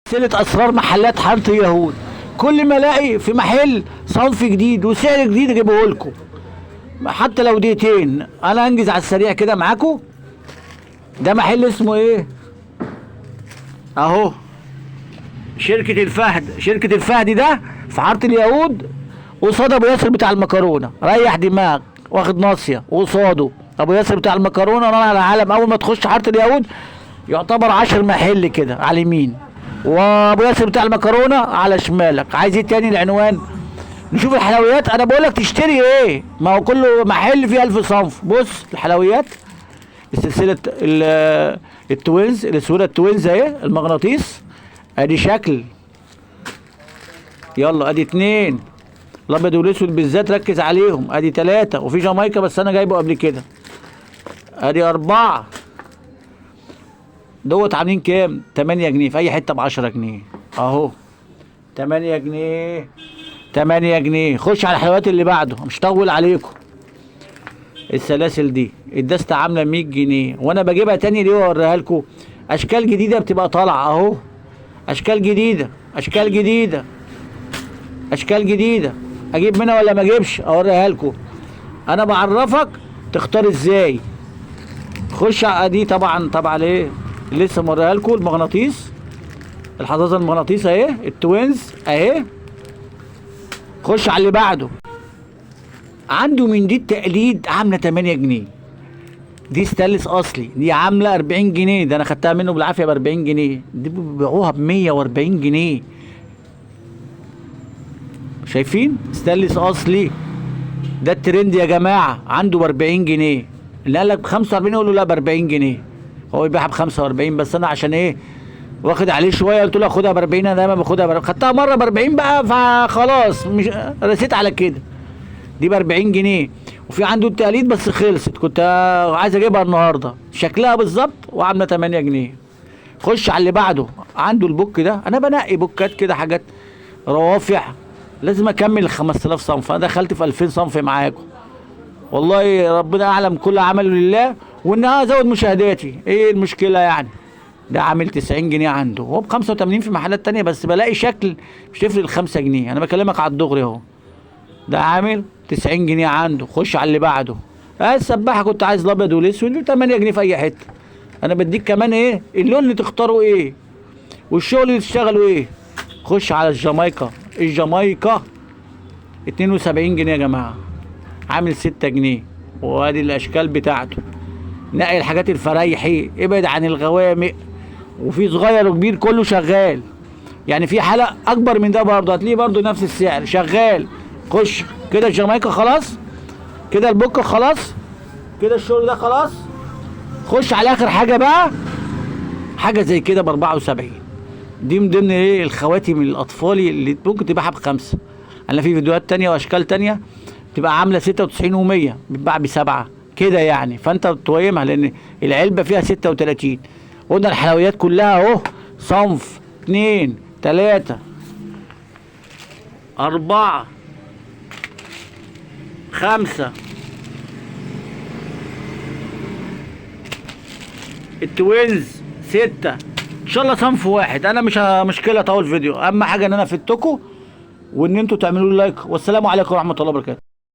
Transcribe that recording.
سلسلة اسرار محلات حارة اليهود. كل ما الاقي في محل صنف جديد وسعر جديد اجيبه لكم، حتى لو دقيقتين انا انجز على السريع كده معاكم. ده محل اسمه ايه اهو، شركة الفهد. شركة الفهد ده في حارة اليهود قصاد ابو ياسر بتاع المكرونة. ريح دماغ، واخد ناصية وقصاده ابو ياسر بتاع المكرونة. انا على العالم اول ما تخش حارة اليهود يعتبر 10 محل كده على اليمين، وابو ياسر بتاع المكرونه على شمالك. عايز ايه تاني العنوان؟ نشوف الحلويات. انا بقول لك تشتري ايه، ما هو كل محل فيه 1000 صنف. بص الحلويات، السلسله التوينز، الاسوره التوينز اهي، المغناطيس. ادي شكل، يلا ادي 2. الابيض والاسود بالذات ركز عليهم. ادي 3، وفي جامايكا بس انا جايبه قبل كده. ادي 4 دوت. عاملين كام؟ 8 جنيه في اي حته ب 10 جنيه اهو. 8 جنيه 8 جنيه. خش على الحلويات اللي بعده، مش طول عليكم. السلاسل دي الدستة عامله 100 جنيه، وانا بجيبها تاني ليه واوريها لكم؟ اشكال جديده بتبقى طالعه اهو. اشكال جديده، اشكال جديده، اشكال جديده. اجيب منها ولا ما اجيبش؟ اوريها لكم. انا بعرفك تختار ازاي. خش على دي طبعا ايه لسه موريها لكم. المغناطيس، الحظاظه المغناطيس اهي، التوينز اهي. خش على اللي بعده. عنده من دي التقليد عامله 8 جنيه. دي ستانلس اصلي، دي عامله 40 جنيه. ده انا خدتها منه بالعافيه ب 40 جنيه. دي بيبيعوها ب 140 جنيه. شايفين؟ ستانلس اصلي. ده الترند يا جماعه. عنده ب 40 جنيه. اللي قال لك ب 45 يقول له لا ب 40 جنيه. هو يبيعها ب 45، بس انا عشان ايه واخد عليه شويه قلت له خدها ب 40. انا دايما باخدها ب 40، خدتها مره ب 40 بقى فخلاص مش رسيت على كده. دي ب 40 جنيه. وفي عنده التقليد بس خلصت، كنت عايز اجيبها النهارده. شكلها بالظبط وعامله 8 جنيه. خش على اللي بعده. عنده البوك ده. انا بنقي بوكات كده، حاجات روافع. لازم اكمل ال 5000 صنف. انا دخلت في 2000 صنف معاكم. والله ربنا اعلم، كل عمله لله، وان انا ازود مشاهداتي. ايه المشكله يعني؟ ده عامل 90 جنيه عنده، هو ب 85 في محلات تانية، بس بلاقي شكل مش تفرق ال 5 جنيه. انا بكلمك على الدغري اهو. ده عامل 90 جنيه عنده. خش على اللي بعده. السباحه كنت عايز الابيض والاسود 8 جنيه في اي حته. انا بديك كمان ايه اللون اللي تختاروا ايه والشغل اللي تشتغلوا ايه. خش على الجامايكا. الجامايكا 72 جنيه يا جماعه، عامل 6 جنيه. وادي الاشكال بتاعته. نقي الحاجات الفرايحي، ابعد عن الغوامق. وفي صغير وكبير كله شغال. يعني في حلق اكبر من ده برضه هتلاقيه برضه نفس السعر شغال. خش كده الجامايكا خلاص، كده البوكه خلاص، كده الشغل ده خلاص. خش على اخر حاجه بقى، حاجه زي كده ب 74. دي من ضمن ايه الخواتم الاطفالي اللي ممكن تبيعها ب5. انا في فيديوهات تانية واشكال تانية تبقى عامله 96 و100 بتباع ب7 كده يعني. فانت بتويمها لان العلبه فيها 36. قلنا الحلويات كلها اهو. صنف 2 3 4 5. التوينز 6. ان شاء الله صنف واحد. انا مش مشكله طول فيديو، اهم حاجه ان انا فدتكم وان انتوا تعملوا لي لايك. والسلام عليكم ورحمه الله وبركاته.